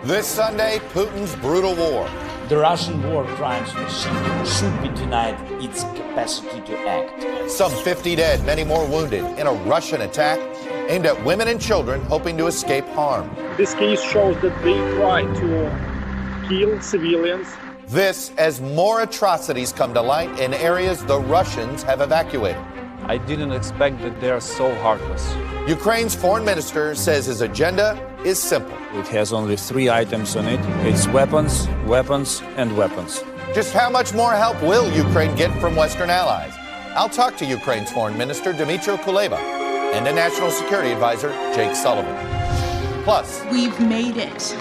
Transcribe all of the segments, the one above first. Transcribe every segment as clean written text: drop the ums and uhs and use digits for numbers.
This Sunday, Putin's brutal war. The Russian war crimes machine should be denied its capacity to act. Some 50 dead, many more wounded in a Russian attack aimed at women and children hoping to escape harm. This case shows that they try to kill civilians. This as more atrocities come to light in areas the Russians have evacuated. I didn't expect that they are so heartless. Ukraine's foreign minister says his agenda is simple. It has only 3 items on it. It's weapons, weapons, and weapons. Just how much more help will Ukraine get from Western allies? I'll talk to Ukraine's foreign minister, Dmytro Kuleba, and the National Security Advisor, Jake Sullivan. Plus, we've made it.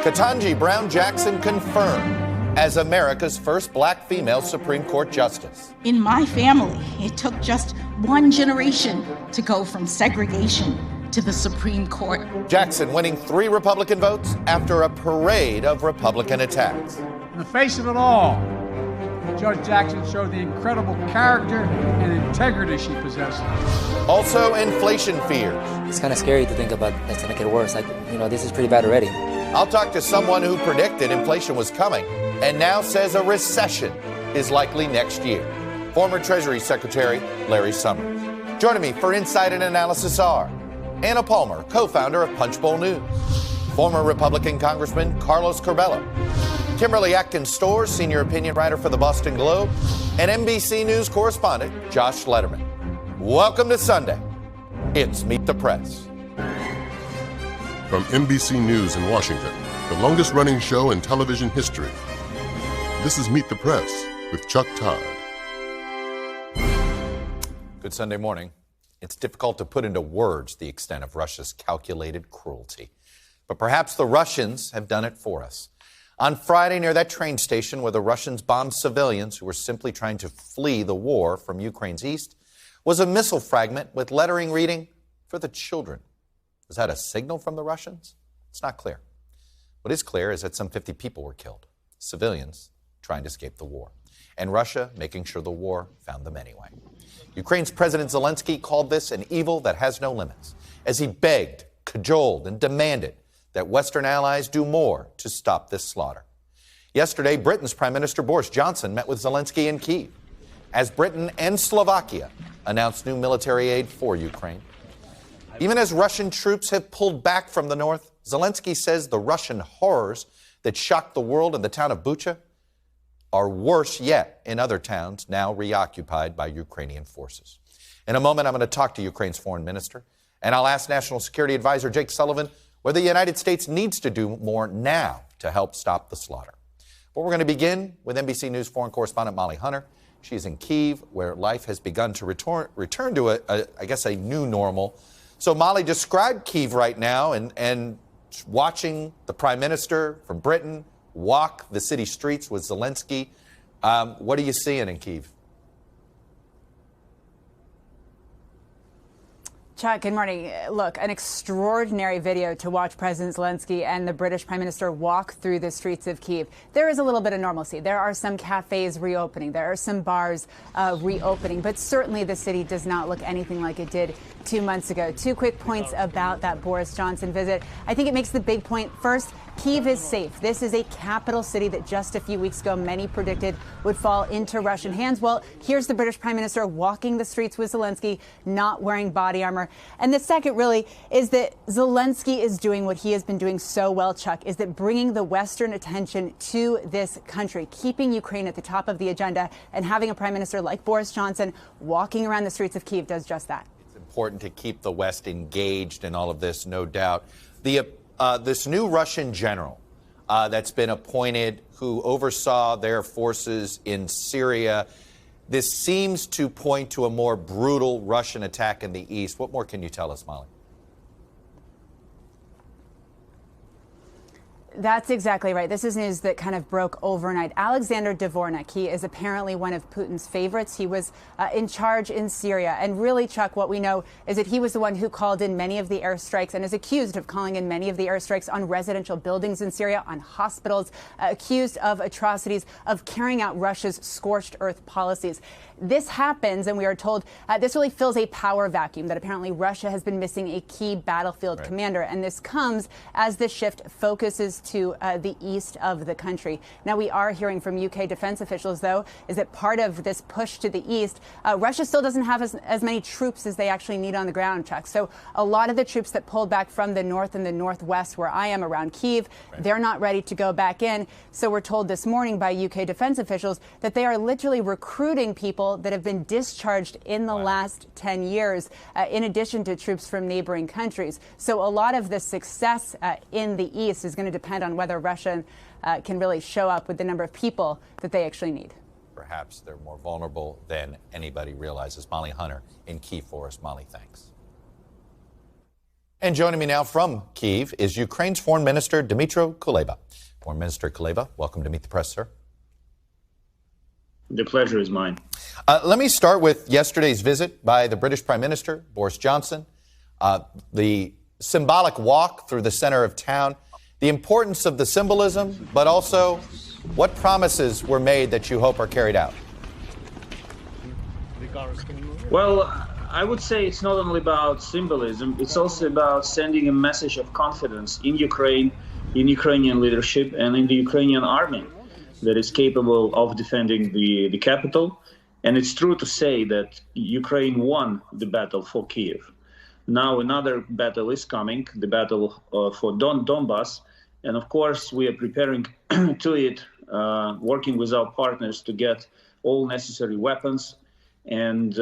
Ketanji Brown Jackson confirmed as America's first black female Supreme Court justice. In my family, it took just one generation to go from segregation to the Supreme Court. Jackson winning 3 Republican votes after a parade of Republican attacks. In the face of it all, Judge Jackson showed the incredible character and integrity she possesses. Also, inflation fears. It's kind of scary to think about that's going to get worse. This is pretty bad already. I'll talk to someone who predicted inflation was coming and now says a recession is likely next year. Former Treasury Secretary Larry Summers. Joining me for Insight and Analysis are Anna Palmer, co-founder of Punchbowl News, former Republican Congressman Carlos Curbelo, Kimberly Atkins-Storrs, senior opinion writer for the Boston Globe, and NBC News correspondent Josh Lederman. Welcome to Sunday. It's Meet the Press. From NBC News in Washington, the longest-running show in television history, this is Meet the Press with Chuck Todd. Good Sunday morning. It's difficult to put into words the extent of Russia's calculated cruelty. But perhaps the Russians have done it for us. On Friday, near that train station where the Russians bombed civilians who were simply trying to flee the war from Ukraine's east, was a missile fragment with lettering reading, "For the children." Was that a signal from the Russians? It's not clear. What is clear is that some 50 people were killed, civilians trying to escape the war, and Russia making sure the war found them anyway. Ukraine's President Zelensky called this an evil that has no limits, as he begged, cajoled, and demanded that Western allies do more to stop this slaughter. Yesterday, Britain's Prime Minister Boris Johnson met with Zelensky in Kyiv, as Britain and Slovakia announced new military aid for Ukraine. Even as Russian troops have pulled back from the north, Zelensky says the Russian horrors that shocked the world in the town of Bucha are worse yet in other towns now reoccupied by Ukrainian forces. In a moment, I'm going to talk to Ukraine's foreign minister, and I'll ask National Security Advisor Jake Sullivan whether the United States needs to do more now to help stop the slaughter. But we're going to begin with NBC News foreign correspondent Molly Hunter. She's in Kyiv, where life has begun to return to a new normal. So, Molly, describe Kyiv right now and watching the Prime Minister from Britain walk the city streets with Zelensky. What are you seeing in Kyiv? Chuck, good morning. Look, an extraordinary video to watch President Zelensky and the British Prime Minister walk through the streets of Kyiv. There is a little bit of normalcy. There are some cafes reopening. There are some bars reopening. But certainly the city does not look anything like it did 2 months ago. 2 quick points about that Boris Johnson visit. I think it makes the big point. First, Kyiv is safe. This is a capital city that just a few weeks ago many predicted would fall into Russian hands. Well, here's the British Prime Minister walking the streets with Zelensky, not wearing body armor. And the second really is that Zelensky is doing what he has been doing so well, Chuck, is that bringing the Western attention to this country, keeping Ukraine at the top of the agenda, and having a Prime Minister like Boris Johnson walking around the streets of Kyiv does just that. It's important to keep the West engaged in all of this, no doubt. This new Russian general that's been appointed who oversaw their forces in Syria, this seems to point to a more brutal Russian attack in the east. What more can you tell us, Molly? That's exactly right. This is news that kind of broke overnight. Alexander Dvornak, he is apparently one of Putin's favorites. He was in charge in Syria. And really, Chuck, what we know is that he was the one who called in many of the airstrikes and is accused of calling in many of the airstrikes on residential buildings in Syria, on hospitals, accused of atrocities, of carrying out Russia's scorched earth policies. this happens, and we are told this really fills a power vacuum, that apparently Russia has been missing a key battlefield commander. And this comes as the shift focuses to the east of the country. Now, we are hearing from UK defense officials, though, is that part of this push to the east, Russia still doesn't have as many troops as they actually need on the ground, Chuck. So a lot of the troops that pulled back from the north and the northwest, where I am around Kyiv, they're not ready to go back in. So we're told this morning by UK defense officials that they are literally recruiting people that have been discharged in the last 10 years, in addition to troops from neighboring countries. So a lot of the success in the east is going to depend on whether Russia can really show up with the number of people that they actually need. Perhaps they're more vulnerable than anybody realizes. Molly Hunter in Kyiv for us. Molly, thanks. And joining me now from Kyiv is Ukraine's Foreign Minister Dmytro Kuleba. Foreign Minister Kuleba, welcome to Meet the Press, sir. The pleasure is mine. Let me start with yesterday's visit by the British Prime Minister, Boris Johnson, the symbolic walk through the center of town, the importance of the symbolism, but also what promises were made that you hope are carried out? Well, I would say it's not only about symbolism, it's also about sending a message of confidence in Ukraine, in Ukrainian leadership, and in the Ukrainian army that is capable of defending the capital. And it's true to say that Ukraine won the battle for Kyiv. Now another battle is coming, the battle for Donbass. And of course, we are preparing to it, working with our partners to get all necessary weapons and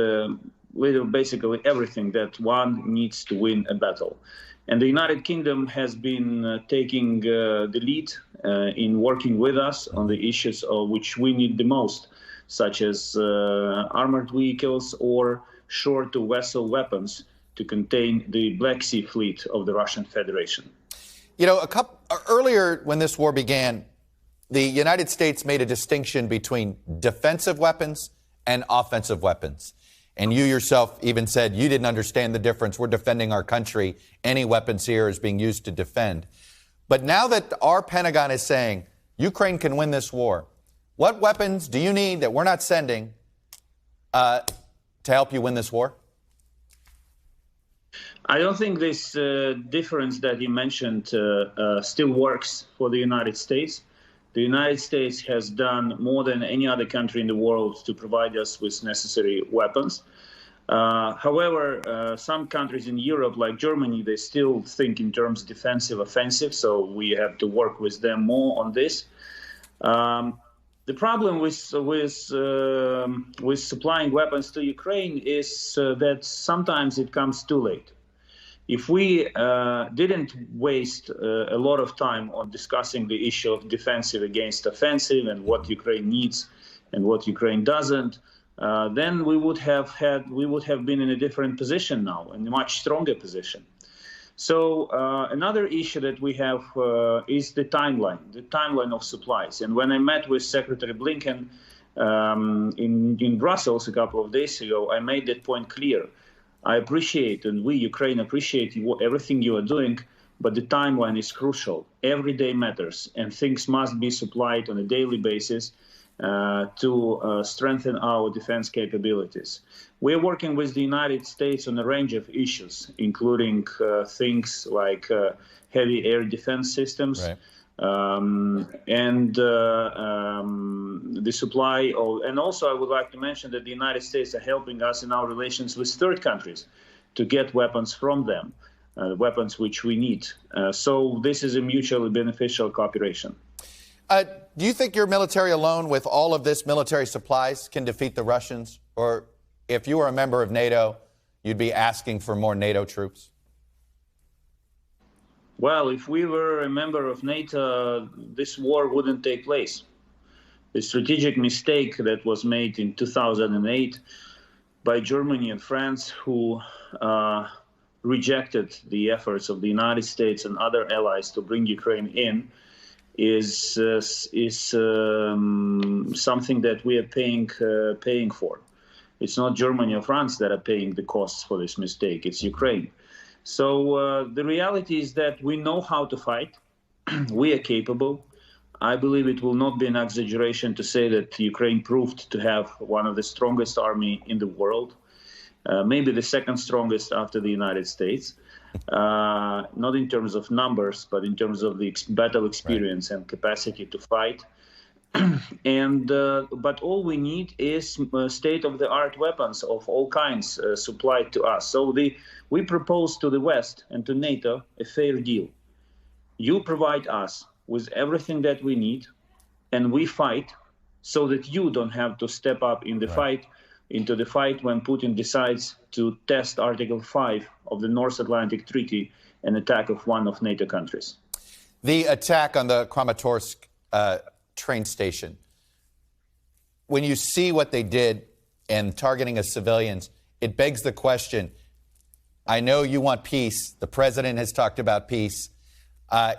basically everything that one needs to win a battle. And the United Kingdom has been taking the lead in working with us on the issues which we need the most, such as armored vehicles or shore-to-vessel weapons to contain the Black Sea fleet of the Russian Federation. You know, earlier when this war began, the United States made a distinction between defensive weapons and offensive weapons. And you yourself even said you didn't understand the difference. We're defending our country. Any weapons here is being used to defend. But now that our Pentagon is saying Ukraine can win this war, what weapons do you need that we're not sending to help you win this war? I don't think this difference that you mentioned still works for the United States. The United States has done more than any other country in the world to provide us with necessary weapons. However, some countries in Europe, like Germany, they still think in terms of defensive, offensive, so we have to work with them more on this. The problem with supplying weapons to Ukraine is that sometimes it comes too late. If we didn't waste a lot of time on discussing the issue of defensive against offensive and what Ukraine needs and what Ukraine doesn't, then we would have been in a different position now, in a much stronger position. So another issue that we have is the timeline of supplies. And when I met with Secretary Blinken in Brussels a couple of days ago, I made that point clear. I appreciate, and we, Ukraine, appreciate everything you are doing, but the timeline is crucial. Every day matters, and things must be supplied on a daily basis to strengthen our defense capabilities. We're working with the United States on a range of issues, including things like heavy air defense systems, right. And the supply of, and also I would like to mention that the United States are helping us in our relations with third countries to get weapons from them, weapons which we need. So this is a mutually beneficial cooperation. Do you think your military alone, with all of this military supplies, can defeat the Russians? Or if you were a member of NATO, you'd be asking for more NATO troops? Well, if we were a member of NATO, this war wouldn't take place. The strategic mistake that was made in 2008 by Germany and France, who rejected the efforts of the United States and other allies to bring Ukraine in, is something that we are paying for. It's not Germany or France that are paying the costs for this mistake. It's Ukraine. So the reality is that we know how to fight. We are capable. I believe it will not be an exaggeration to say that Ukraine proved to have one of the strongest army in the world, maybe the second strongest after the United States, not in terms of numbers, but in terms of the battle experience and capacity to fight. But all we need is state-of-the-art weapons of all kinds supplied to us. So we propose to the West and to NATO a fair deal. You provide us with everything that we need, and we fight so that you don't have to step up in the fight, into the fight when Putin decides to test Article 5 of the North Atlantic Treaty, an attack of one of NATO countries. The attack on the Kramatorsk train station, when you see what they did and targeting of civilians, it begs the question, I know you want peace. The president has talked about peace.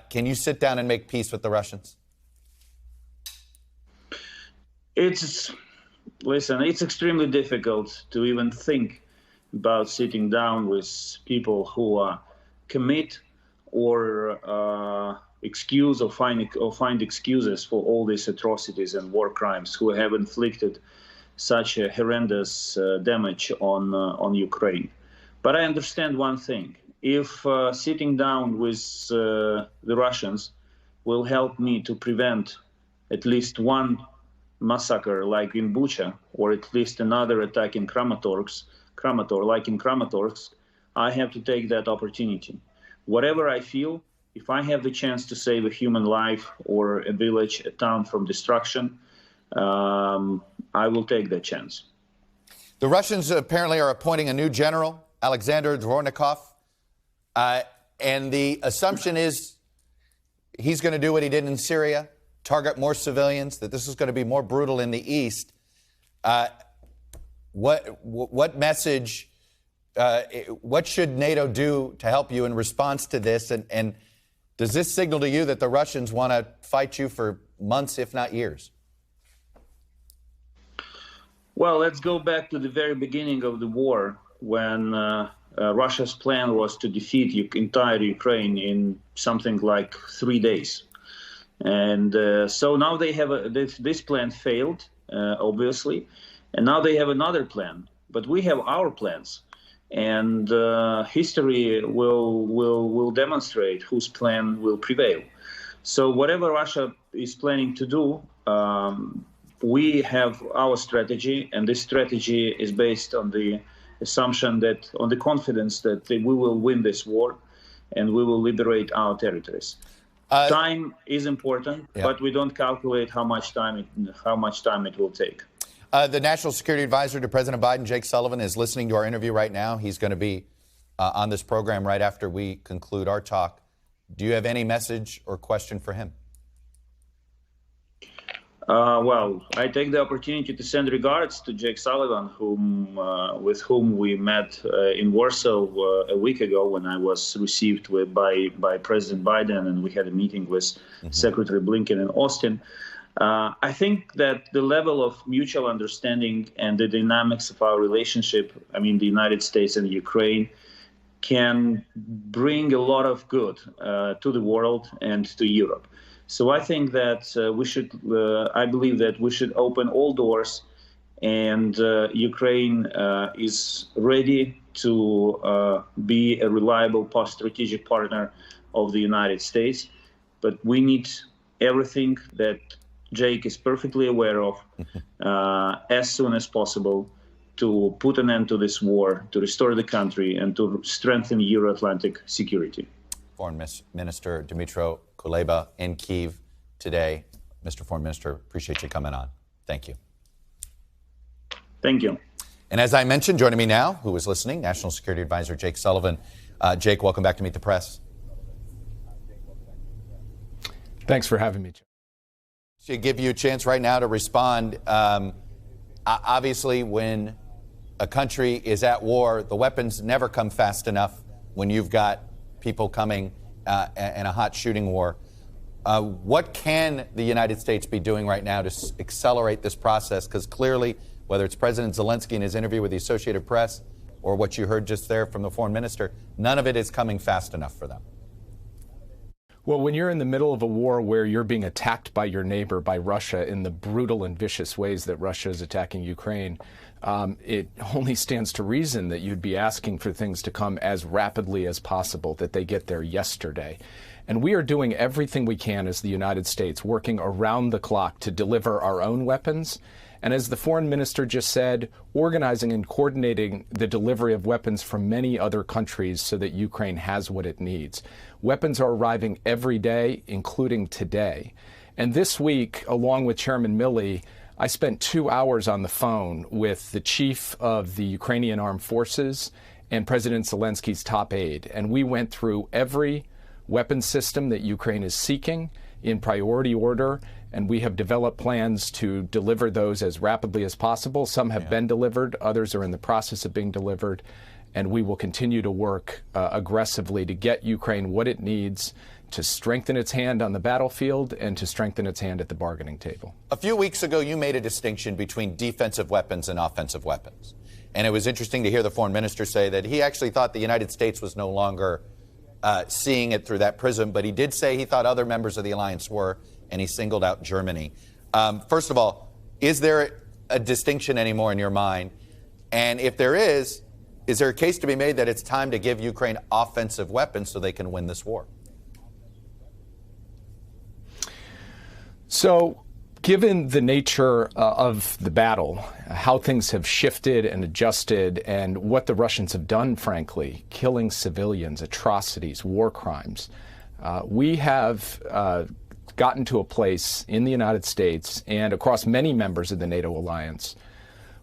Can you sit down and make peace with the Russians? It's extremely difficult to even think about sitting down with people who commit or excuse or find excuses for all these atrocities and war crimes, who have inflicted such a horrendous damage on Ukraine. But I understand one thing. If sitting down with the Russians will help me to prevent at least one massacre like in Bucha, or at least another attack in Kramatorsk, like in Kramatorsk, I have to take that opportunity. Whatever I feel, if I have the chance to save a human life or a village, a town from destruction, I will take that chance. The Russians apparently are appointing a new general, Alexander Dvornikov. And the assumption is he's going to do what he did in Syria, target more civilians, that this is going to be more brutal in the East. What message, what should NATO do to help you in response to this? And does this signal to you that the Russians want to fight you for months, if not years? Well, let's go back to the very beginning of the war, when Russia's plan was to defeat entire Ukraine in something like 3 days. And so now they have this plan failed, obviously, and now they have another plan. But we have our plans, and history will demonstrate whose plan will prevail. So whatever Russia is planning to do, we have our strategy, and this strategy is based on the assumption that, on the confidence that we will win this war and we will liberate our territories. Time is important, but we don't calculate how much time it will take. The National Security Advisor to President Biden, Jake Sullivan, is listening to our interview right now. He's going to be on this program right after we conclude our talk. Do you have any message or question for him? Well, I take the opportunity to send regards to Jake Sullivan, with whom we met in Warsaw a week ago when I was received by President Biden, and we had a meeting with Secretary Blinken in Austin. I think that the level of mutual understanding and the dynamics of our relationship, I mean, the United States and Ukraine, can bring a lot of good to the world and to Europe. So I think that I believe that we should open all doors, and Ukraine is ready to be a reliable strategic partner of the United States. But we need everything that Jake is perfectly aware of as soon as possible to put an end to this war, to restore the country, and to strengthen Euro-Atlantic security. Foreign Minister Dmytro Kuleba in Kyiv today. Mr. Foreign Minister, appreciate you coming on. Thank you. Thank you. And as I mentioned, joining me now, who is listening, National Security Advisor Jake Sullivan. Jake, welcome back to Meet the Press. Thanks for having me. To give you a chance right now to respond. Obviously, when a country is at war, the weapons never come fast enough when you've got people coming in a hot shooting war. What can the United States be doing right now to accelerate this process? Because clearly, whether it's President Zelensky in his interview with the Associated Press or what you heard just there from the foreign minister, none of it is coming fast enough for them. Well, when you're in the middle of a war where you're being attacked by your neighbor, by Russia, in the brutal and vicious ways that Russia is attacking Ukraine, it only stands to reason that you'd be asking for things to come as rapidly as possible, that they get there yesterday. And we are doing everything we can as the United States, working around the clock to deliver our own weapons. And as the foreign minister just said, organizing and coordinating the delivery of weapons from many other countries so that Ukraine has what it needs. Weapons are arriving every day, including today. And this week, along with Chairman Milley, I spent 2 hours on the phone with the chief of the Ukrainian Armed Forces and President Zelensky's top aide. And we went through every weapon system that Ukraine is seeking in priority order. And we have developed plans to deliver those as rapidly as possible. Some have been delivered. Others are in the process of being delivered. And we will continue to work aggressively to get Ukraine what it needs to strengthen its hand on the battlefield and to strengthen its hand at the bargaining table. A few weeks ago, you made a distinction between defensive weapons and offensive weapons. And it was interesting to hear the foreign minister say that he actually thought the United States was no longer seeing it through that prism. But he did say he thought other members of the alliance were, and he singled out Germany. First of all, is there a distinction anymore in your mind? And if there is there a case to be made that it's time to give Ukraine offensive weapons so they can win this war? So, given the nature of the battle, how things have shifted and adjusted, and what the Russians have done, frankly, killing civilians, atrocities, war crimes, we have gotten to a place in the United States and across many members of the NATO alliance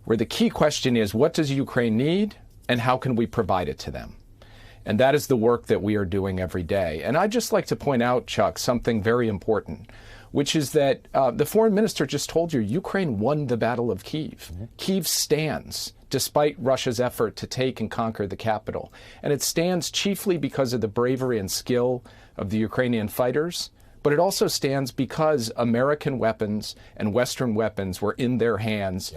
where the key question is, what does Ukraine need and how can we provide it to them? And that is the work that we are doing every day. And I'd just like to point out, Chuck, something very important, which is that the foreign minister just told you Ukraine won the Battle of Kyiv. Kyiv stands despite Russia's effort to take and conquer the capital. And it stands chiefly because of the bravery and skill of the Ukrainian fighters, but it also stands because American weapons and Western weapons were in their hands,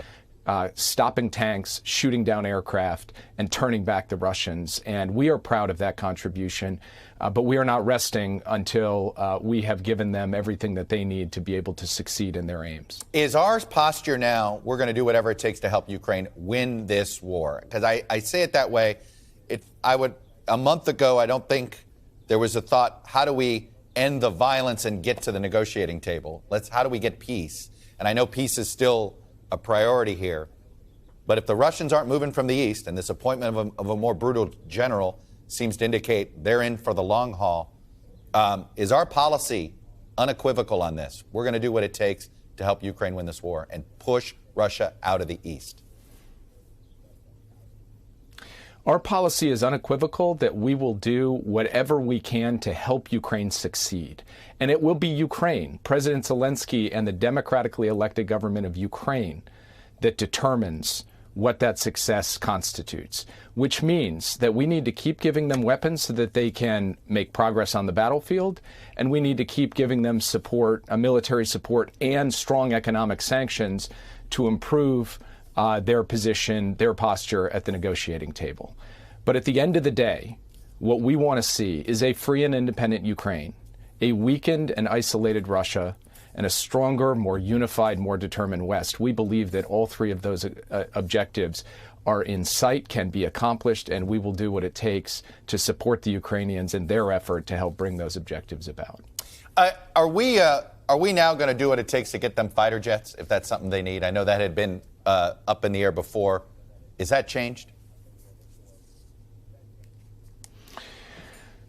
stopping tanks, shooting down aircraft, and turning back the Russians. And we are proud of that contribution, but we are not resting until we have given them everything that they need to be able to succeed in their aims. Is our posture now, we're going to do whatever it takes to help Ukraine win this war? Because I say it that way. A month ago, I don't think there was a thought, how do we end the violence and get to the negotiating table? How do we get peace? And I know peace is still a priority here. But if the Russians aren't moving from the east, and this appointment of a more brutal general seems to indicate they're in for the long haul, is our policy unequivocal on this? We're going to do what it takes to help Ukraine win this war and push Russia out of the east. Our policy is unequivocal that we will do whatever we can to help Ukraine succeed. And it will be Ukraine, President Zelensky and the democratically elected government of Ukraine that determines what that success constitutes, which means that we need to keep giving them weapons so that they can make progress on the battlefield, and we need to keep giving them support, military support, and strong economic sanctions to improve their position, their posture at the negotiating table. But at the end of the day, what we want to see is a free and independent Ukraine, a weakened and isolated Russia, and a stronger, more unified, more determined West. We believe that all three of those objectives are in sight, can be accomplished, and we will do what it takes to support the Ukrainians in their effort to help bring those objectives about. Are we now going to do what it takes to get them fighter jets, if that's something they need? I know that had been up in the air before. Is that changed?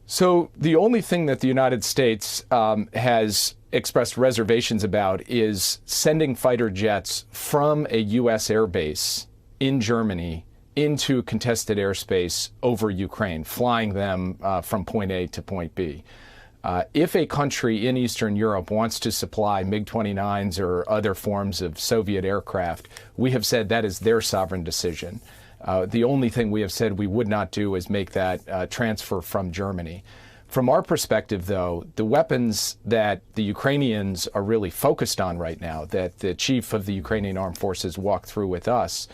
So the only thing that the United States has expressed reservations about is sending fighter jets from a U.S. airbase in Germany into contested airspace over Ukraine, flying them from point A to point B. If a country in Eastern Europe wants to supply MiG-29s or other forms of Soviet aircraft, we have said that is their sovereign decision. The only thing we have said we would not do is make that transfer from Germany. From our perspective, though, the weapons that the Ukrainians are really focused on right now, that the chief of the Ukrainian Armed Forces walked through with us,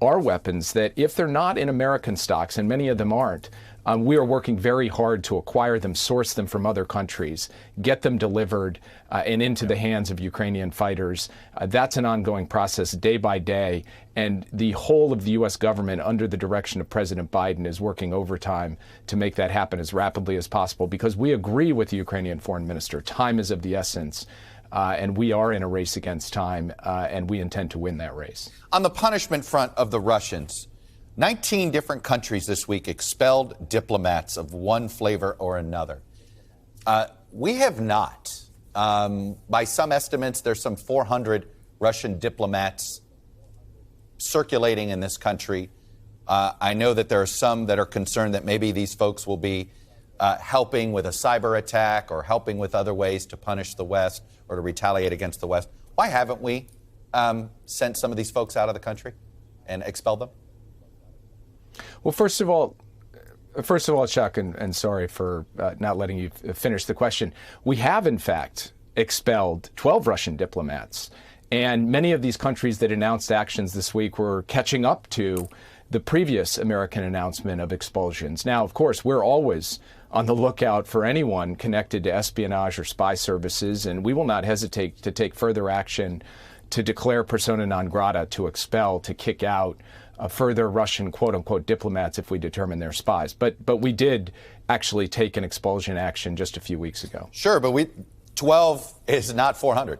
are weapons that, if they're not in American stocks, and many of them aren't, We are working very hard to acquire them, source them from other countries, get them delivered and into the hands of Ukrainian fighters. That's an ongoing process day by day. And the whole of the U.S. government, under the direction of President Biden, is working overtime to make that happen as rapidly as possible, because we agree with the Ukrainian foreign minister. Time is of the essence. And we are in a race against time, and we intend to win that race. On the punishment front of the Russians, 19 different countries this week expelled diplomats of one flavor or another. We have not. By some estimates, there's some 400 Russian diplomats circulating in this country. I know that there are some that are concerned that maybe these folks will be helping with a cyber attack or helping with other ways to punish the West or to retaliate against the West. Why haven't we sent some of these folks out of the country and expelled them? Well, first of all, Chuck, and sorry for not letting you finish the question. We have, in fact, expelled 12 Russian diplomats. And many of these countries that announced actions this week were catching up to the previous American announcement of expulsions. Now, of course, we're always on the lookout for anyone connected to espionage or spy services, and we will not hesitate to take further action to declare persona non grata, to expel, to kick out further Russian quote-unquote diplomats if we determine they're spies. But we did actually take an expulsion action just a few weeks ago. Sure, but 12 is not 400.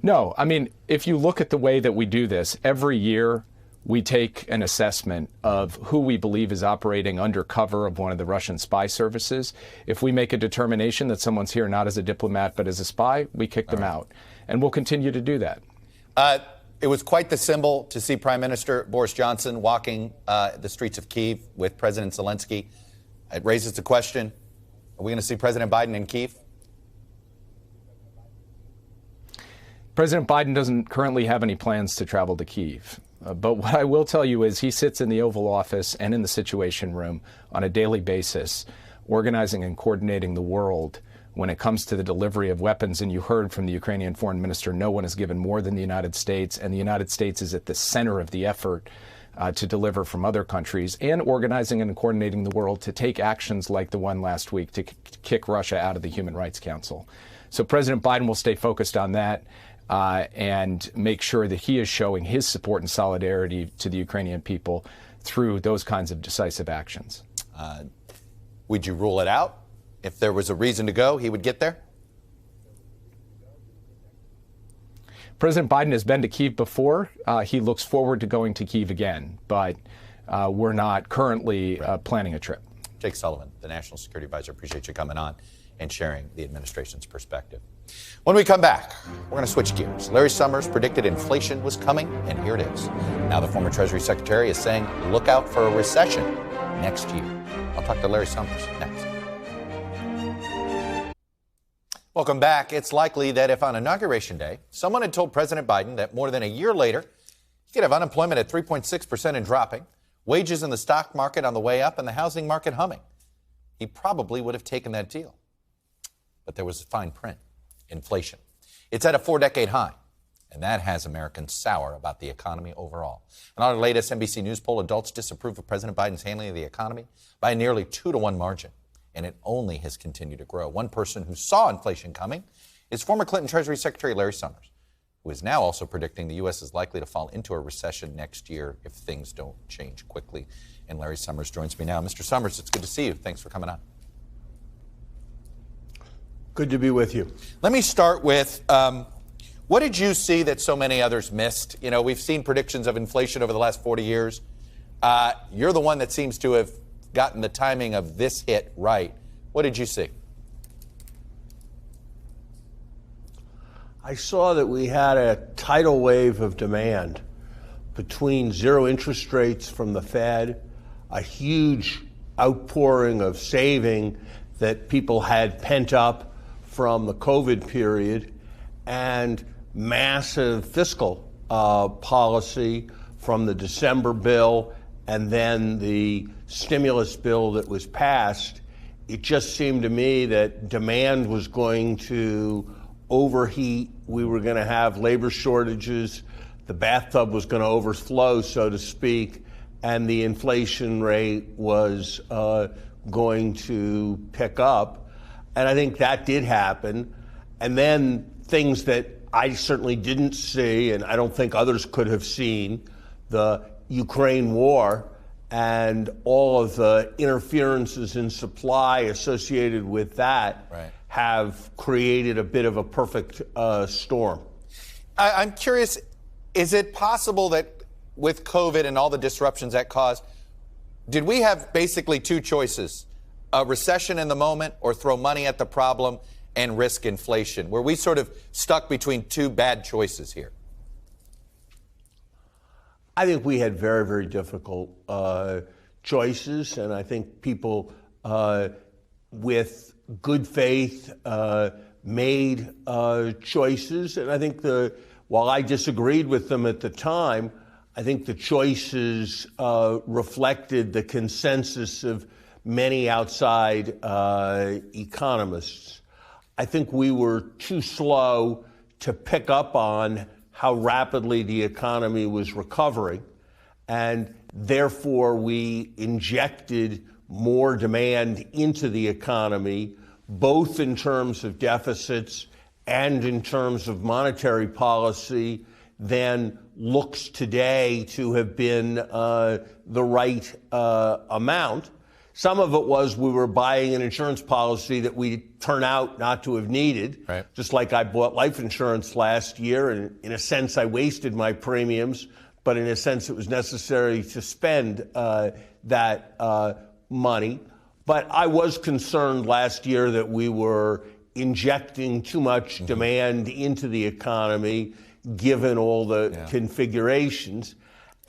No, I mean, if you look at the way that we do this, every year we take an assessment of who we believe is operating under cover of one of the Russian spy services. If we make a determination that someone's here not as a diplomat but as a spy, we kick them out. And we'll continue to do that. It was quite the symbol to see Prime Minister Boris Johnson walking the streets of Kyiv with President Zelensky. It raises the question, are we going to see President Biden in Kyiv? President Biden doesn't currently have any plans to travel to Kyiv. But what I will tell you is he sits in the Oval Office and in the Situation Room on a daily basis, organizing and coordinating the world when it comes to the delivery of weapons. And you heard from the Ukrainian foreign minister, no one has given more than the United States, and the United States is at the center of the effort to deliver from other countries, and organizing and coordinating the world to take actions like the one last week to kick Russia out of the Human Rights Council. So President Biden will stay focused on that and make sure that he is showing his support and solidarity to the Ukrainian people through those kinds of decisive actions. Would you rule it out? If there was a reason to go, he would get there? President Biden has been to Kyiv before. He looks forward to going to Kyiv again, but we're not currently planning a trip. Jake Sullivan, the National Security Advisor, appreciate you coming on and sharing the administration's perspective. When we come back, we're going to switch gears. Larry Summers predicted inflation was coming, and here it is. Now the former Treasury Secretary is saying, look out for a recession next year. I'll talk to Larry Summers next. Welcome back. It's likely that if on Inauguration Day, someone had told President Biden that more than a year later, he could have unemployment at 3.6% and dropping, wages in the stock market on the way up, and the housing market humming, he probably would have taken that deal. But there was a fine print. Inflation. It's at a 4-decade high, and that has Americans sour about the economy overall. In our latest NBC News poll, adults disapprove of President Biden's handling of the economy by a nearly 2-to-1 margin, and it only has continued to grow. One person who saw inflation coming is former Clinton Treasury Secretary Larry Summers, who is now also predicting the U.S. is likely to fall into a recession next year if things don't change quickly. And Larry Summers joins me now. Mr. Summers, it's good to see you. Thanks for coming on. Good to be with you. Let me start with, what did you see that so many others missed? You know, we've seen predictions of inflation over the last 40 years. You're the one that seems to have gotten the timing of this hit right. What did you see? I saw that we had a tidal wave of demand between zero interest rates from the Fed, a huge outpouring of saving that people had pent up from the COVID period, and massive fiscal policy from the December bill and then the stimulus bill that was passed. It just seemed to me that demand was going to overheat. We were going to have labor shortages. The bathtub was going to overflow, so to speak. and the inflation rate was going to pick up. And I think that did happen. And then things that I certainly didn't see, and I don't think others could have seen, the Ukraine war and all of the interferences in supply associated with that have created a bit of a perfect storm. I'm curious, is it possible that with COVID and all the disruptions that caused, did we have basically two choices, a recession in the moment or throw money at the problem and risk inflation? Were we sort of stuck between two bad choices here? I think we had very, very difficult choices, and I think people with good faith made choices. And I think while I disagreed with them at the time, I think the choices reflected the consensus of many outside economists. I think we were too slow to pick up on how rapidly the economy was recovering, and therefore we injected more demand into the economy, both in terms of deficits and in terms of monetary policy, than looks today to have been the right amount. Some of it was we were buying an insurance policy that we turn out not to have needed, just like I bought life insurance last year, and in a sense I wasted my premiums, but in a sense it was necessary to spend that money. But I was concerned last year that we were injecting too much demand into the economy, given all the configurations.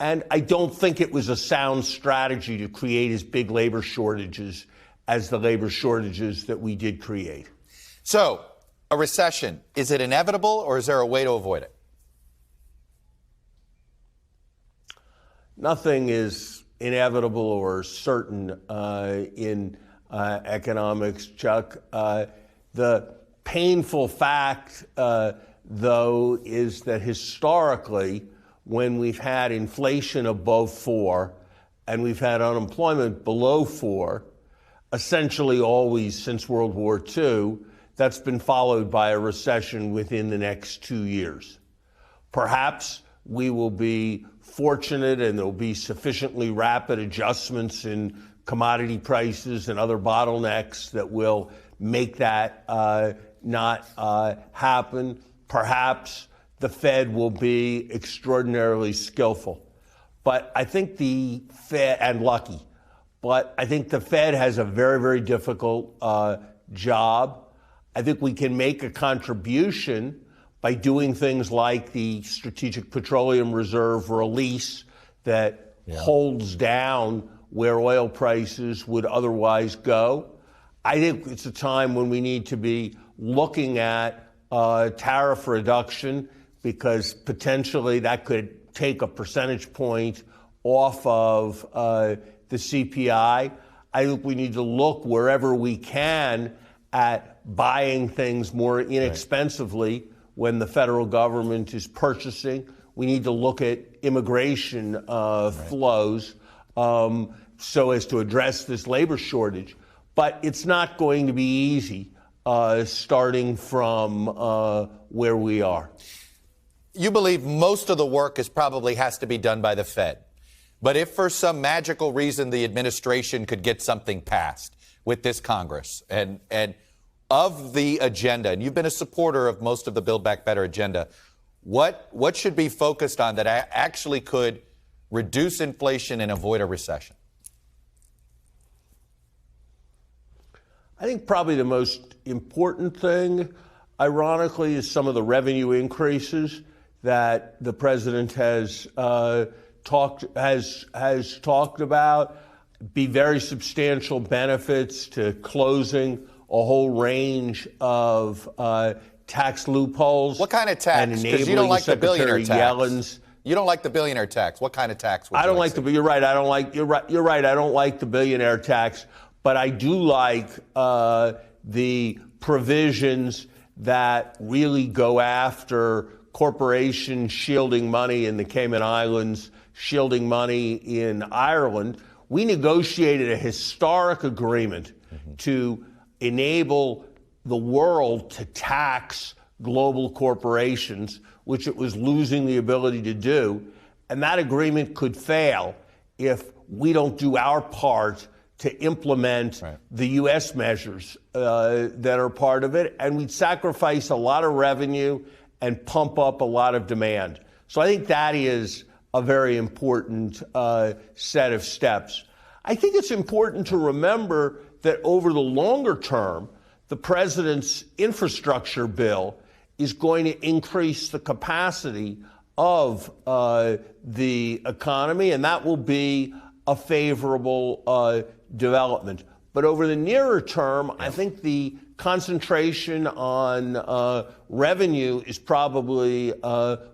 And I don't think it was a sound strategy to create as big labor shortages as the labor shortages that we did create. So, a recession, is it inevitable or is there a way to avoid it? Nothing is inevitable or certain in economics, Chuck. The painful fact, though, is that historically, when we've had inflation above 4 and we've had unemployment below 4, essentially always since World War II, that's been followed by a recession within the next 2 years. Perhaps we will be fortunate and there'll be sufficiently rapid adjustments in commodity prices and other bottlenecks that will make that not happen. Perhaps the Fed will be extraordinarily skillful. But I think the Fed, and lucky, but I think the Fed has a very, very difficult job. I think we can make a contribution by doing things like the Strategic Petroleum Reserve release that holds down where oil prices would otherwise go. I think it's a time when we need to be looking at tariff reduction, because potentially that could take a percentage point off of the CPI. I think we need to look wherever we can at buying things more inexpensively when the federal government is purchasing. We need to look at immigration flows so as to address this labor shortage. But it's not going to be easy starting from where we are. You believe most of the work probably has to be done by the Fed. But if for some magical reason the administration could get something passed with this Congress and of the agenda, and you've been a supporter of most of the Build Back Better agenda, what should be focused on that actually could reduce inflation and avoid a recession? I think probably the most important thing, ironically, is some of the revenue increases that the president has talked about. Be very substantial benefits to closing a whole range of tax loopholes. What kind of tax? Because you don't like the billionaire tax. You don't like the billionaire tax. What kind of tax? I don't like the. You're right. I don't like. You're right. I don't like the billionaire tax. But I do like the provisions that really go after corporations shielding money in the Cayman Islands, shielding money in Ireland. We negotiated a historic agreement to enable the world to tax global corporations, which it was losing the ability to do. And that agreement could fail if we don't do our part to implement the U.S. measures that are part of it. And we'd sacrifice a lot of revenue and pump up a lot of demand. So I think that is a very important set of steps. I think it's important to remember that over the longer term, the president's infrastructure bill is going to increase the capacity of the economy, and that will be a favorable development. But over the nearer term, I think the concentration on revenue is probably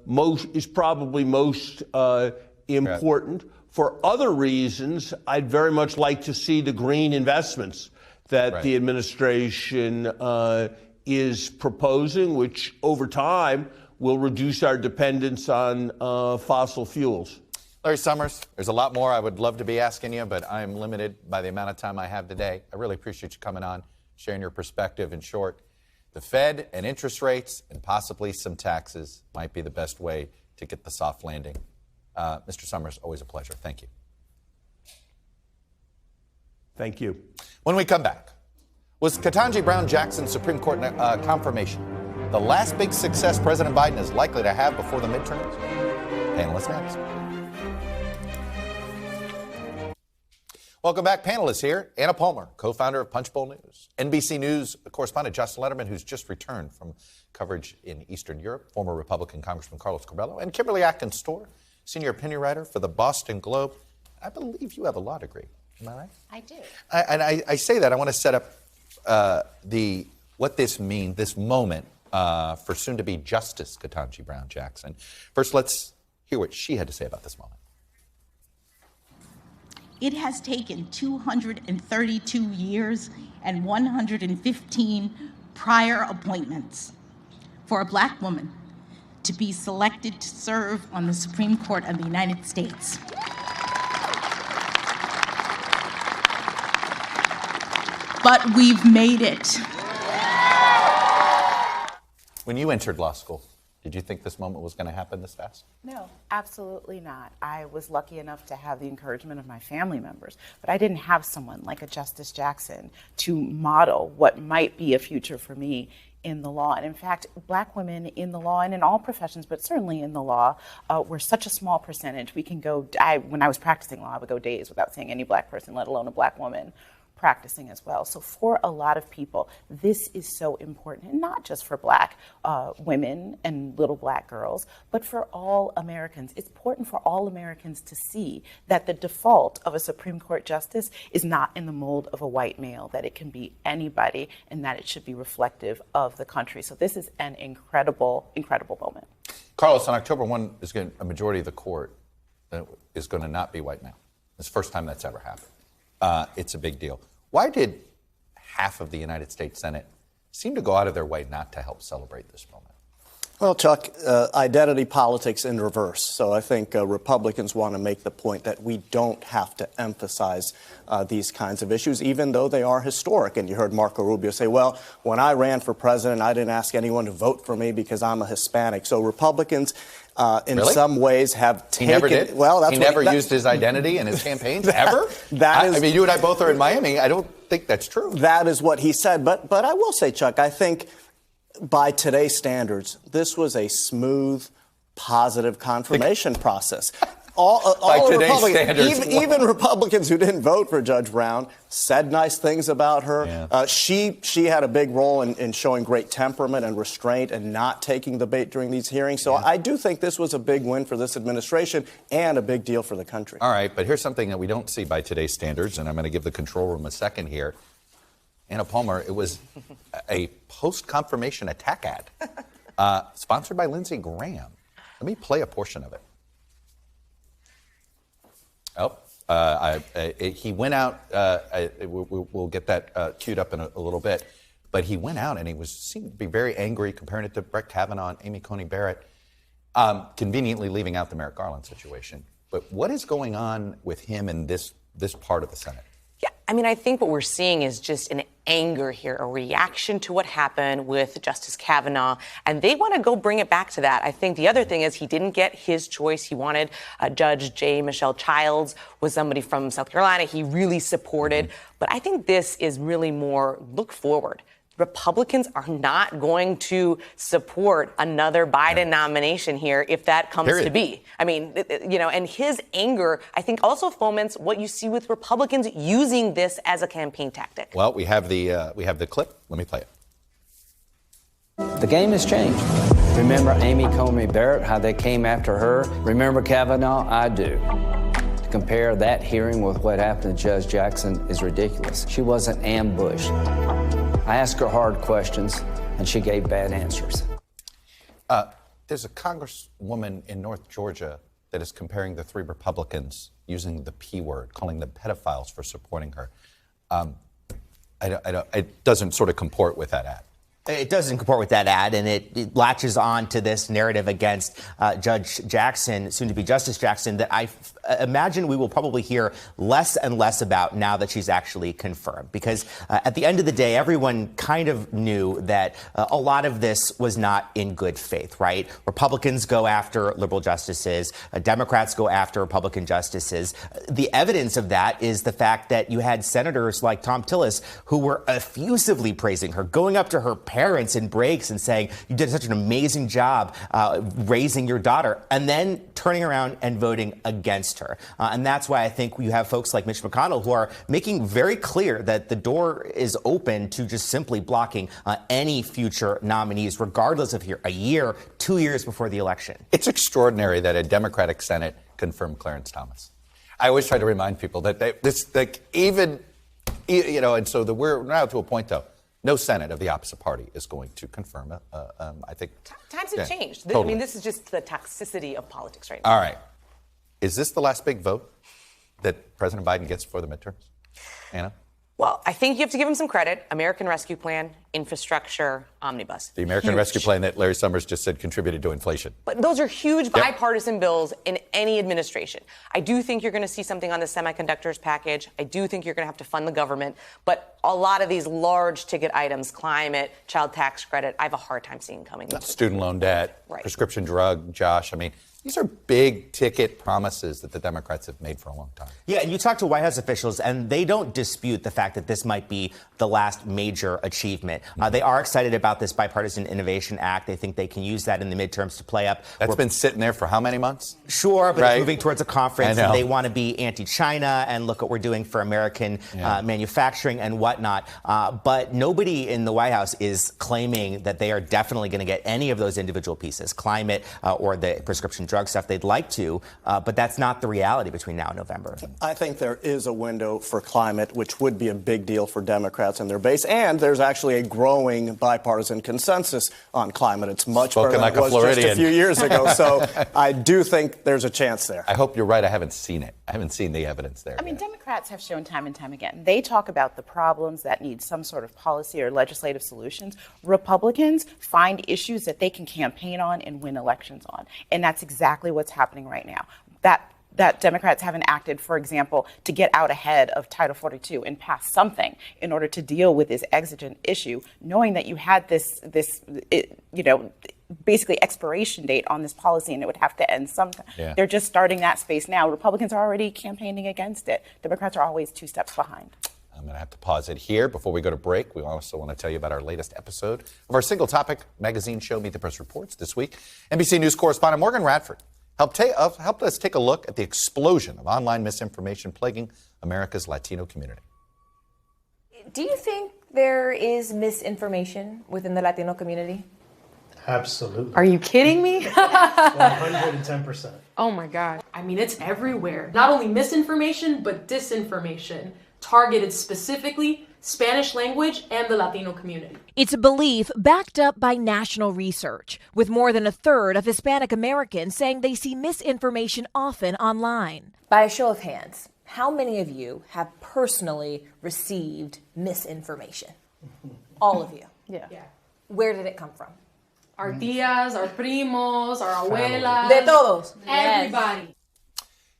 most important. For other reasons, I'd very much like to see the green investments that the administration is proposing, which over time will reduce our dependence on fossil fuels. Larry Summers, there's a lot more I would love to be asking you, but I'm limited by the amount of time I have today. I really appreciate you coming on, sharing your perspective. In short, the Fed and interest rates and possibly some taxes might be the best way to get the soft landing. Mr. Summers, always a pleasure. Thank you. Thank you. When we come back, was Ketanji Brown Jackson's Supreme Court confirmation the last big success President Biden is likely to have before the midterms? Panelists next. Welcome back, panelists here. Anna Palmer, co-founder of Punchbowl News. NBC News correspondent Justin Letterman, who's just returned from coverage in Eastern Europe. Former Republican Congressman Carlos Curbelo. And Kimberly Atkins-Storr, senior opinion writer for the Boston Globe. I believe you have a law degree. Am I right? I do. I say that. I want to set up what this means, this moment for soon-to-be Justice Ketanji Brown Jackson. First, let's hear what she had to say about this moment. It has taken 232 years and 115 prior appointments for a black woman to be selected to serve on the Supreme Court of the United States. But we've made it. When you entered law school, did you think this moment was going to happen this fast? No, absolutely not. I was lucky enough to have the encouragement of my family members, but I didn't have someone like a Justice Jackson to model what might be a future for me in the law. And in fact, black women in the law and in all professions, but certainly in the law, we're such a small percentage. We can go, when I was practicing law, I would go days without seeing any black person, let alone a black woman, practicing as well. So for a lot of people, this is so important, and not just for black women and little black girls, but for all Americans. It's important for all Americans to see that the default of a Supreme Court justice is not in the mold of a white male, that it can be anybody, and that it should be reflective of the country. So this is an incredible, incredible moment. Carlos, on October 1, a majority of the court is going to not be white male. It's the first time that's ever happened. It's a big deal. Why did half of the United States Senate seem to go out of their way not to help celebrate this moment? Well, Chuck, identity politics in reverse. So I think Republicans want to make the point that we don't have to emphasize these kinds of issues, even though they are historic. And you heard Marco Rubio say, well, when I ran for president, I didn't ask anyone to vote for me because I'm a Hispanic. So Republicans, in some ways, have taken... He never did? Well, that's he never used his identity in his campaigns, ever? I mean, you and I both are in Miami. I don't think that's true. That is what he said. But I will say, Chuck, I think... by today's standards, this was a smooth, positive confirmation process. All today's standards, even Republicans who didn't vote for Judge Brown said nice things about her. Yeah. She had a big role in showing great temperament and restraint and not taking the bait during these hearings. So I do think this was a big win for this administration and a big deal for the country. All right, but here's something that we don't see by today's standards, and I'm going to give the control room a second here. Anna Palmer, it was a post-confirmation attack ad sponsored by Lindsey Graham. Let me play a portion of it. He went out. We'll get that queued up in a little bit. But he went out and he seemed to be very angry, comparing it to Brett Kavanaugh and Amy Coney Barrett, conveniently leaving out the Merrick Garland situation. But what is going on with him in this part of the Senate? Yeah, I mean, I think what we're seeing is just an anger here, a reaction to what happened with Justice Kavanaugh, and they want to go bring it back to that. I think the other thing is he didn't get his choice. He wanted Judge J. Michelle Childs, was somebody from South Carolina he really supported. But I think this is really more look forward. Republicans are not going to support another Biden nomination here if that comes to be. I mean, and his anger, I think, also foments what you see with Republicans using this as a campaign tactic. Well, we have the clip. Let me play it. The game has changed. Remember Amy Coney Barrett, how they came after her? Remember Kavanaugh? I do. To compare that hearing with what happened to Judge Jackson is ridiculous. She wasn't ambushed. I asked her hard questions, and she gave bad answers. There's a congresswoman in North Georgia that is comparing the three Republicans using the P word, calling them pedophiles for supporting her. It doesn't sort of comport with that ad. It doesn't comport with that ad, and it latches on to this narrative against Judge Jackson, soon to be Justice Jackson, that I imagine we will probably hear less and less about now that she's actually confirmed. Because at the end of the day, everyone kind of knew that a lot of this was not in good faith, right? Republicans go after liberal justices. Democrats go after Republican justices. The evidence of that is the fact that you had senators like Tom Tillis who were effusively praising her, going up to her parents in breaks and saying, you did such an amazing job raising your daughter, and then turning around and voting against her. And that's why I think you have folks like Mitch McConnell who are making very clear that the door is open to just simply blocking any future nominees, regardless of a year, 2 years before the election. It's extraordinary that a Democratic Senate confirmed Clarence Thomas. I always try to remind people that and so we're now to a point, though. No Senate of the opposite party is going to confirm it. I think times have changed. Totally. I mean, this is just the toxicity of politics right now. All right. Is this the last big vote that President Biden gets for the midterms? Anna? Well, I think you have to give him some credit. American Rescue Plan, infrastructure, omnibus. The American Rescue Plan that Larry Summers just said contributed to inflation. But those are huge bipartisan bills in any administration. I do think you're going to see something on the semiconductors package. I do think you're going to have to fund the government. But a lot of these large ticket items, climate, child tax credit, I have a hard time seeing coming. Student loan debt, prescription drug, Josh. I mean, these are big ticket promises that the Democrats have made for a long time. Yeah, and you talk to White House officials, and they don't dispute the fact that this might be the last major achievement. They are excited about this Bipartisan Innovation Act. They think they can use that in the midterms to play up. That's been sitting there for how many months? Sure, but it's moving towards a conference. And they want to be anti-China and look what we're doing for American manufacturing and whatnot. But nobody in the White House is claiming that they are definitely going to get any of those individual pieces, climate or the prescription drug stuff. They'd like to, but that's not the reality between now and November. I think there is a window for climate, which would be a big deal for Democrats and their base. And there's actually a growing bipartisan consensus on climate. It's much better than it was just a few years ago. So I do think there's a chance there. I hope you're right. I haven't seen it. I haven't seen the evidence there. I mean, Democrats have shown time and time again. They talk about the problems that need some sort of policy or legislative solutions. Republicans find issues that they can campaign on and win elections on. And that's exactly what's happening right now. That Democrats haven't acted, for example, to get out ahead of Title 42 and pass something in order to deal with this exigent issue, knowing that you had this basically expiration date on this policy and it would have to end sometime. Yeah. They're just starting that space now. Republicans are already campaigning against it. Democrats are always 2 steps behind. I'm going to have to pause it here. Before we go to break, we also want to tell you about our latest episode of our single topic magazine show, Meet the Press Reports. This week, NBC News correspondent Morgan Radford helped us take a look at the explosion of online misinformation plaguing America's Latino community. Do you think there is misinformation within the Latino community? Absolutely. Are you kidding me? 110%. Oh my God. I mean, it's everywhere. Not only misinformation, but disinformation, targeted specifically Spanish language and the Latino community. It's a belief backed up by national research, with more than a third of Hispanic Americans saying they see misinformation often online. By a show of hands, how many of you have personally received misinformation? All of you. Yeah. Where did it come from? Our tias, our primos, our abuelas. De todos. Everybody.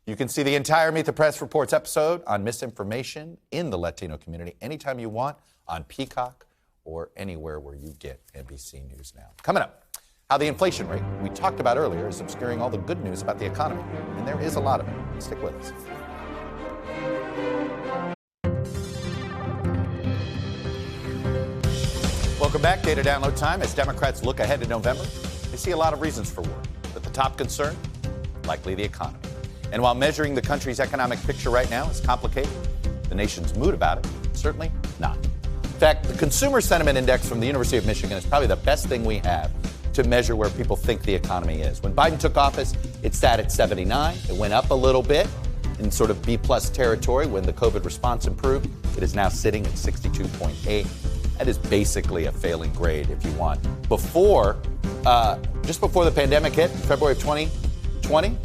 You can see the entire Meet the Press Reports episode on misinformation in the Latino community anytime you want on Peacock or anywhere where you get NBC News Now. Coming up, how the inflation rate we talked about earlier is obscuring all the good news about the economy. And there is a lot of it. Stick with us. Welcome back. Data download time. As Democrats look ahead to November, they see a lot of reasons for worry. But the top concern, likely the economy. And while measuring the country's economic picture right now is complicated, the nation's mood about it, certainly not. In fact, the Consumer Sentiment Index from the University of Michigan is probably the best thing we have to measure where people think the economy is. When Biden took office, it sat at 79. It went up a little bit in sort of B-plus territory when the COVID response improved. It is now sitting at 62.8. That is basically a failing grade, if you want. Just before the pandemic hit, February of 2020,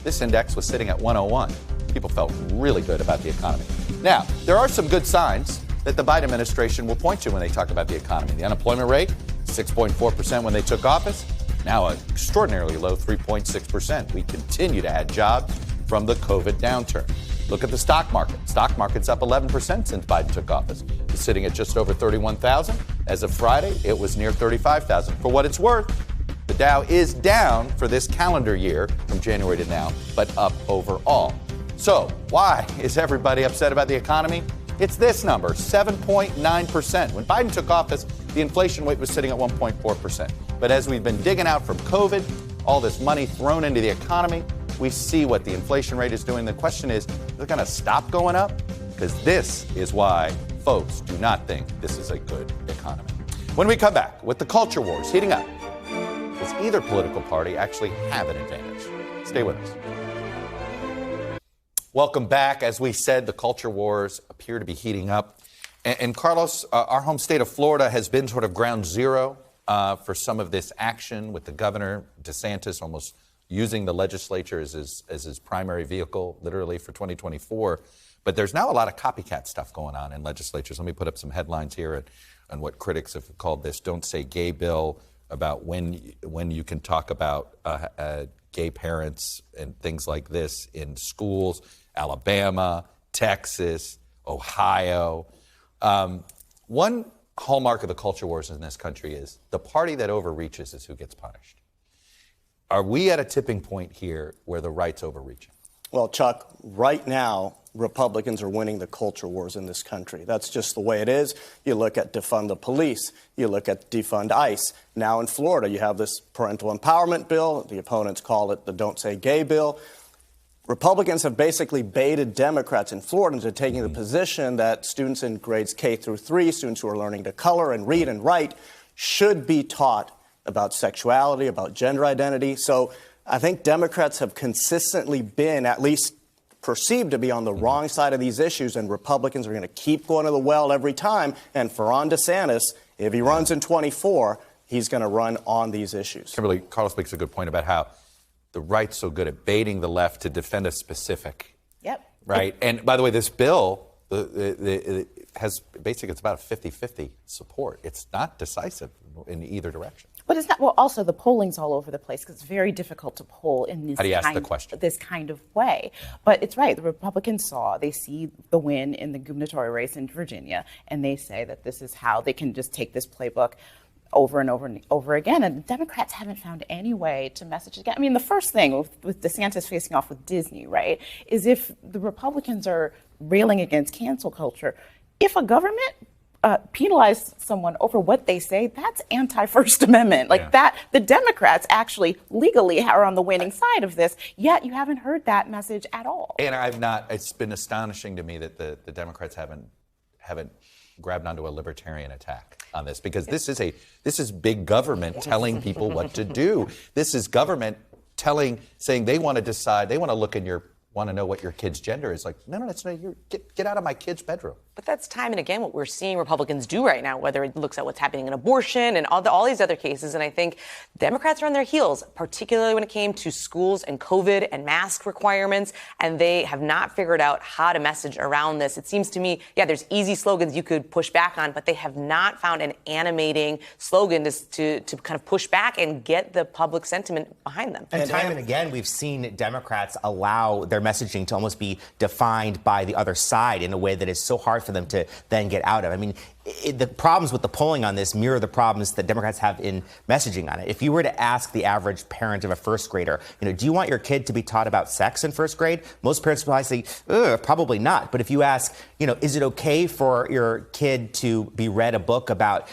this index was sitting at 101. People felt really good about the economy. Now, there are some good signs that the Biden administration will point to when they talk about the economy. The unemployment rate, 6.4% when they took office, now an extraordinarily low 3.6%. We continue to add jobs from the COVID downturn. Look at the stock market. Stock market's up 11% since Biden took office. It's sitting at just over 31,000. As of Friday, it was near 35,000. For what it's worth, the Dow is down for this calendar year from January to now, but up overall. So why is everybody upset about the economy? It's this number, 7.9%. When Biden took office, the inflation rate was sitting at 1.4%. But as we've been digging out from COVID, all this money thrown into the economy, we see what the inflation rate is doing. The question is it going to stop going up? Because this is why folks do not think this is a good economy. When we come back, with the culture wars heating up, does either political party actually have an advantage? Stay with us. Welcome back. As we said, the culture wars appear to be heating up. And Carlos, our home state of Florida has been sort of ground zero for some of this action, with the governor, DeSantis, almost using the legislature as his primary vehicle, literally, for 2024. But there's now a lot of copycat stuff going on in legislatures. Let me put up some headlines here on what critics have called this "Don't Say Gay" bill, about when you can talk about gay parents and things like this in schools. Alabama, Texas, Ohio. One hallmark of the culture wars in this country is the party that overreaches is who gets punished. Are we at a tipping point here where the right's overreaching? Well, Chuck, right now, Republicans are winning the culture wars in this country. That's just the way it is. You look at defund the police. You look at defund ICE. Now in Florida, you have this parental empowerment bill. The opponents call it the Don't Say Gay bill. Republicans have basically baited Democrats in Florida into taking the position that students in grades K through 3, students who are learning to color and read and write, should be taught about sexuality, about gender identity. So I think Democrats have consistently been, at least perceived to be, on the wrong side of these issues, and Republicans are going to keep going to the well every time. And for Ron DeSantis, if he runs in 24, he's going to run on these issues. Kimberly, Carlos makes a good point about how the right's so good at baiting the left to defend a specific. Yep. Right. And by the way, this bill it has basically, it's about a 50-50 support. It's not decisive in either direction. But it's not. Well, also the polling's all over the place because it's very difficult to poll in this this kind of way. But it's right. The Republicans they see the win in the gubernatorial race in Virginia, and they say that this is how they can just take this playbook over and over and over again. And the Democrats haven't found any way to message again. I mean, the first thing with DeSantis facing off with Disney, right, is if the Republicans are railing against cancel culture, if a government penalize someone over what they say, that's anti-First Amendment. That, the Democrats actually legally are on the winning side of this, yet you haven't heard that message at all. And it's been astonishing to me that the Democrats haven't grabbed onto a libertarian attack on this, because this is big government telling people what to do. This is government saying they want to decide, they want to look in want to know what your kid's gender is. Like, no, that's not, get out of my kid's bedroom. But that's time and again what we're seeing Republicans do right now, whether it looks at what's happening in abortion and all these other cases. And I think Democrats are on their heels, particularly when it came to schools and COVID and mask requirements. And they have not figured out how to message around this. It seems to me, there's easy slogans you could push back on, but they have not found an animating slogan to kind of push back and get the public sentiment behind them. And time and again, we've seen Democrats allow their messaging to almost be defined by the other side in a way that is so hard for them to then get out of. I mean, the problems with the polling on this mirror the problems that Democrats have in messaging on it. If you were to ask the average parent of a first grader, do you want your kid to be taught about sex in first grade? Most parents would probably say, probably not. But if you ask, is it okay for your kid to be read a book about,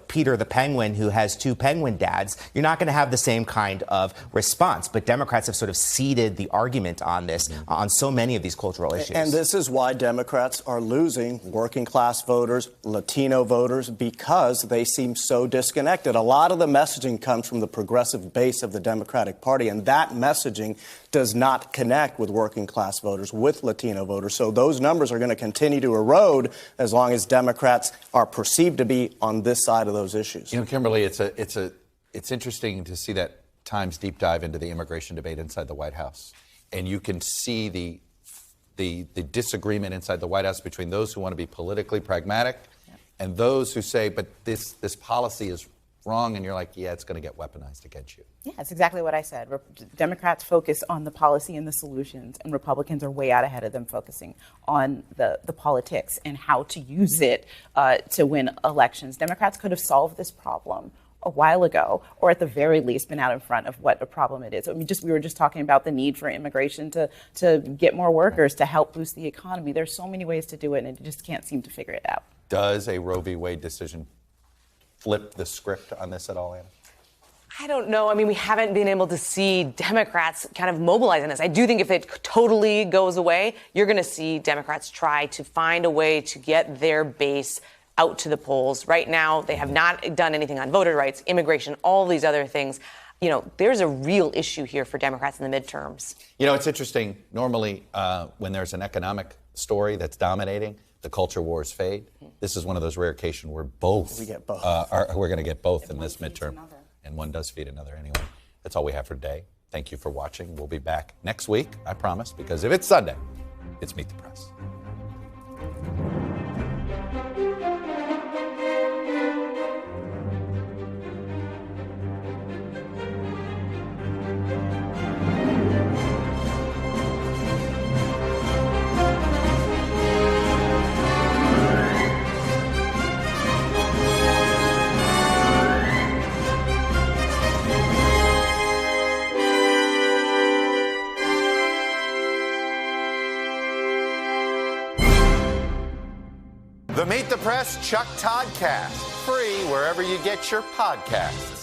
Peter the penguin who has two penguin dads, you're not going to have the same kind of response. But Democrats have sort of ceded the argument on this, on so many of these cultural issues. And this is why Democrats are losing working class voters, Latino voters, because they seem so disconnected. A lot of the messaging comes from the progressive base of the Democratic Party, and that messaging does not connect with working class voters, with Latino voters. So those numbers are going to continue to erode as long as Democrats are perceived to be on this side of those issues. Kimberly, it's interesting to see that Times deep dive into the immigration debate inside the White House, and you can see the disagreement inside the White House between those who want to be politically pragmatic and those who say, but this policy is wrong, and you're like, it's going to get weaponized against you. Yeah, that's exactly what I said. Democrats focus on the policy and the solutions, and Republicans are way out ahead of them focusing on the politics and how to use it to win elections. Democrats could have solved this problem a while ago, or at the very least been out in front of what a problem it is. I mean, we were just talking about the need for immigration to get more workers, to help boost the economy. There's so many ways to do it, and it just can't seem to figure it out. Does a Roe v. Wade decision flip the script on this at all, Anna? I don't know. I mean, we haven't been able to see Democrats kind of mobilize on this. I do think if it totally goes away, you're going to see Democrats try to find a way to get their base out to the polls. Right now, they have not done anything on voter rights, immigration, all these other things. There's a real issue here for Democrats in the midterms. It's interesting. Normally, when there's an economic story that's dominating, the culture wars fade. This is one of those rare occasions where we get both. We're going to get both in this midterm. And one does feed another anyway. That's all we have for today. Thank you for watching. We'll be back next week, I promise, because if it's Sunday, it's Meet the Press. The Meet the Press Chuck Todd Cast, free wherever you get your podcasts.